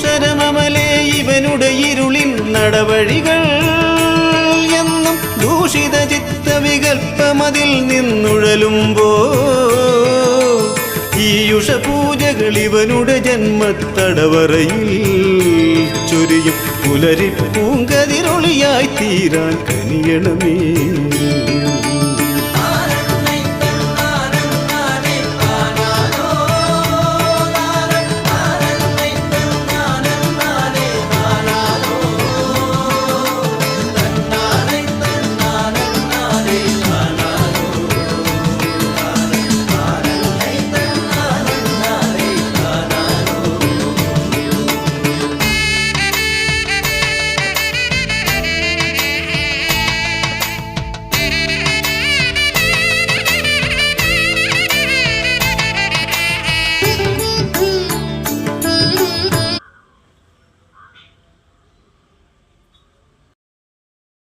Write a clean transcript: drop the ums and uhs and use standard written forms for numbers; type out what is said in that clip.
ദൂഷരമമലേ ഇവനുടെ ഇരുളിൻ നടവഴികൾ എന്നും ദൂഷിത ചിത്തവികൽപ്പമതിൽ നിന്നുഴലുമ്പോ ഈ യുഷപൂജകൾ ഇവനുടെ ജന്മത്തടവറയിൽ ചൊരിയും പുലരിപ്പൂങ്കതിരൊളിയായി തീരാൻ കനിയണമേ.